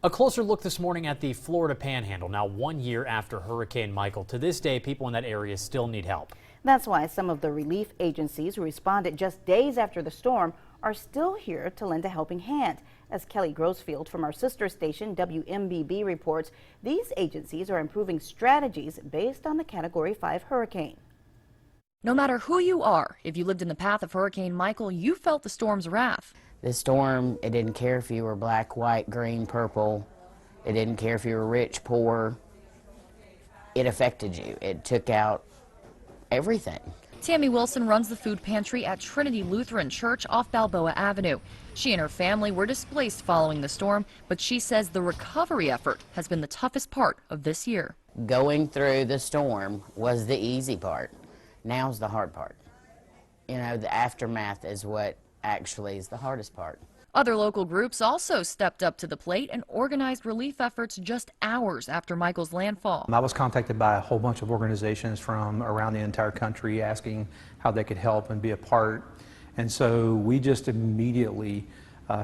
A closer look this morning at the Florida Panhandle, now 1 year after Hurricane Michael. To this day, people in that area still need help. That's why some of the relief agencies who responded just days after the storm are still here to lend a helping hand. As Kelly Grossfield from our sister station WMBB reports, these agencies are improving strategies based on the Category 5 hurricane. No matter who you are, if you lived in the path of Hurricane Michael, you felt the storm's wrath. The storm, it didn't care if you were black, white, green, purple. It didn't care if you were rich, poor. It affected you. It took out everything. Tammy Wilson runs the food pantry at Trinity Lutheran Church off Balboa Avenue. She and her family were displaced following the storm, but she says the recovery effort has been the toughest part of this year. Going through the storm was the easy part. Now's the hard part. You know, the aftermath is what actually is the hardest part. Other local groups also stepped up to the plate and organized relief efforts just hours after Michael's landfall. I was contacted by a whole bunch of organizations from around the entire country asking how they could help and be a part. And so we just immediately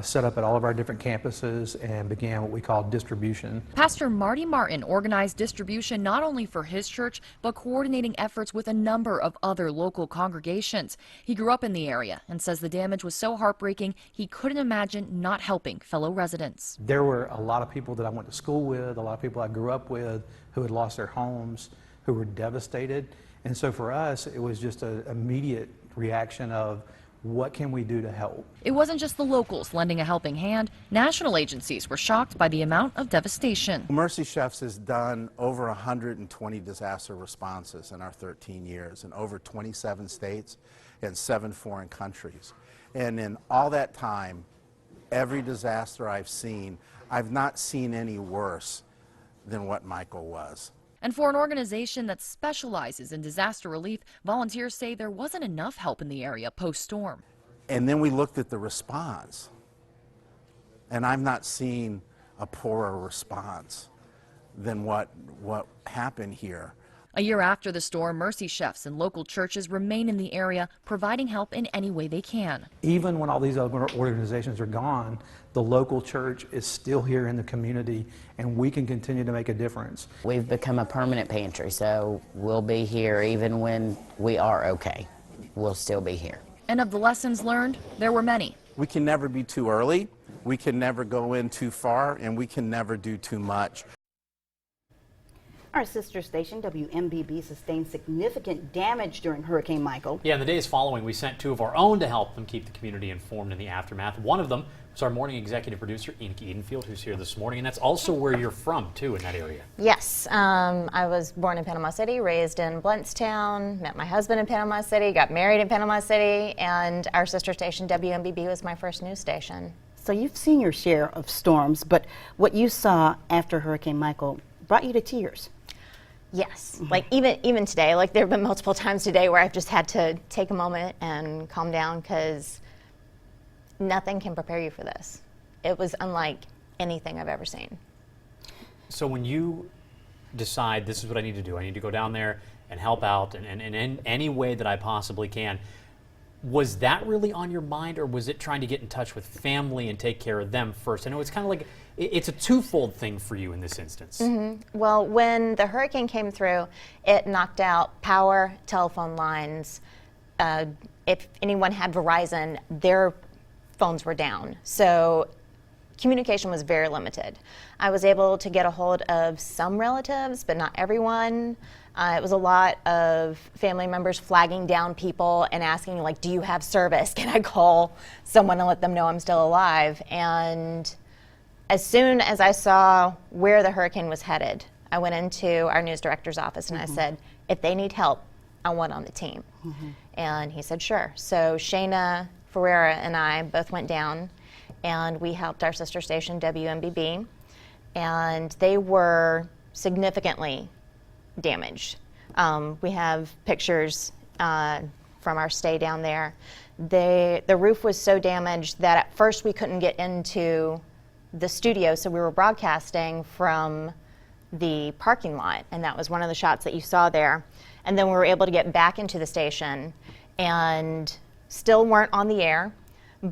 set up at all of our different campuses and began what we call distribution. Pastor Marty Martin organized distribution not only for his church, but coordinating efforts with a number of other local congregations. He grew up in the area and says the damage was so heartbreaking he couldn't imagine not helping fellow residents. There were a lot of people that I went to school with, a lot of people I grew up with who had lost their homes, who were devastated. And so for us, it was just an immediate reaction of, what can we do to help? It wasn't just the locals lending a helping hand. National agencies were shocked by the amount of devastation. Mercy Chefs has done over 120 disaster responses in our 13 years in over 27 states and 7 foreign countries. And in all that time, every disaster I've seen, I've not seen any worse than what Michael was. And for an organization that specializes in disaster relief, volunteers say there wasn't enough help in the area post-storm. And then we looked at the response, and I'm not seeing a poorer response than what happened here. A year after the storm, Mercy Chefs and local churches remain in the area, providing help in any way they can. Even when all these other organizations are gone, the local church is still here in the community, and we can continue to make a difference. We've become a permanent pantry, so we'll be here even when we are okay. We'll still be here. And of the lessons learned, there were many. We can never be too early, we can never go in too far, and we can never do too much. Our sister station, WMBB, sustained significant damage during Hurricane Michael. Yeah, in the days following, we sent 2 of our own to help them keep the community informed in the aftermath. One of them was our morning executive producer, Enoch Edenfield, who's here this morning, and that's also where you're from, too, in that area. Yes, I was born in Panama City, raised in Bluntstown, met my husband in Panama City, got married in Panama City, and our sister station, WMBB, was my first news station. So you've seen your share of storms, but what you saw after Hurricane Michael brought you to tears. Yes, like even today, like there have been multiple times today where I've just had to take a moment and calm down because nothing can prepare you for this. It was unlike anything I've ever seen. So when you decide this is what I need to do, I need to go down there and help out and in any way that I possibly can, was that really on your mind, or was it trying to get in touch with family and take care of them first? I know it's kind of like, it's a twofold thing for you in this instance. Well, when the hurricane came through, it knocked out power, telephone lines. If anyone had Verizon, their phones were down. So communication was very limited. I was able to get a hold of some relatives, but not everyone. It was a lot of family members flagging down people and asking, like, do you have service? Can I call someone and let them know I'm still alive? And as soon as I saw where the hurricane was headed, I went into our news director's office and I said, if they need help, I want on the team. And he said, sure. So Shayna Ferreira and I both went down and we helped our sister station, WMBB, and they were significantly damaged. We have pictures from our stay down there. The roof was so damaged that at first we couldn't get into the studio, so we were broadcasting from the parking lot, and that was one of the shots that you saw there. And then we were able to get back into the station and still weren't on the air,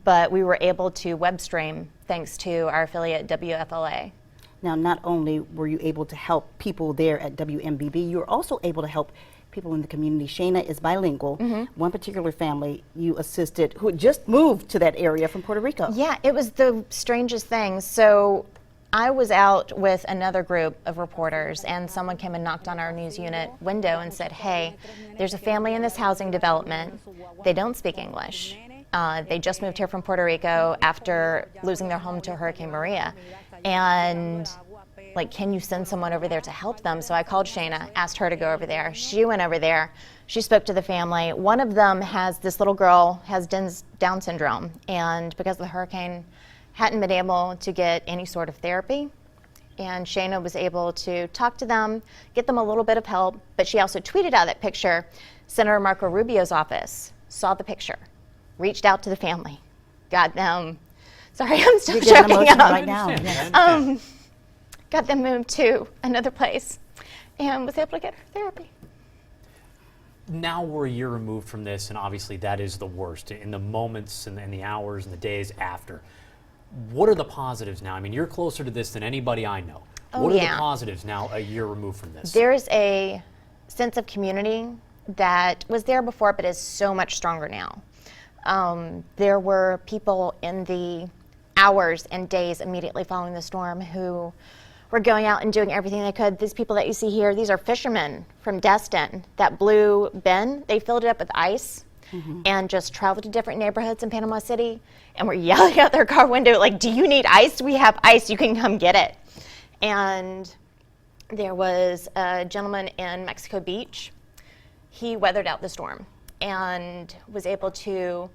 but we were able to web stream thanks to our affiliate WFLA. Now, not only were you able to help people there at WMBB, you were also able to help people in the community. Shayna is bilingual. One particular family you assisted who had just moved to that area from Puerto Rico. Yeah, it was the strangest thing. So I was out with another group of reporters, and someone came and knocked on our news unit window and said, hey, there's a family in this housing development. They don't speak English. They just moved here from Puerto Rico after losing their home to Hurricane Maria. And like, can you send someone over there to help them? So I called Shayna, asked her to go over there. She went over there. She spoke to the family. One of them has, this little girl has Down syndrome, and because of the hurricane, hadn't been able to get any sort of therapy. And Shayna was able to talk to them, get them a little bit of help, but she also tweeted out that picture. Senator Marco Rubio's office saw the picture, reached out to the family, got them, sorry, I'm still You're getting choking emotional up. right now. Yes. Got them moved to another place and was able to get her therapy. Now we're a year removed from this, and obviously that is the worst in the moments and the hours and the days after. What are the positives now? I mean, you're closer to this than anybody I know. What are the positives now a year removed from this? There's a sense of community that was there before but is so much stronger now. There were people in the hours and days immediately following the storm who were going out and doing everything they could. These people that you see here, these are fishermen from Destin. That blue bin, they filled it up with ice and just traveled to different neighborhoods in Panama City and were yelling out their car window like, do you need ice? We have ice, you can come get it. And there was a gentleman in Mexico Beach. He weathered out the storm and was able to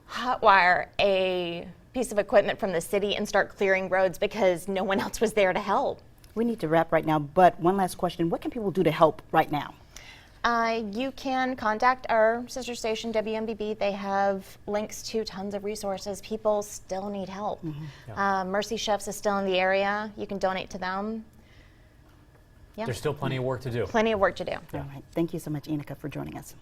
hotwire a piece of equipment from the city and start clearing roads because no one else was there to help. We need to wrap right now, but one last question. What can people do to help right now? You can contact our sister station, WMBB. They have links to tons of resources. People still need help. Mercy Chefs is still in the area. You can donate to them. Yeah. There's still plenty of work to do. Plenty of work to do. All right. Thank you so much, Enika, for joining us.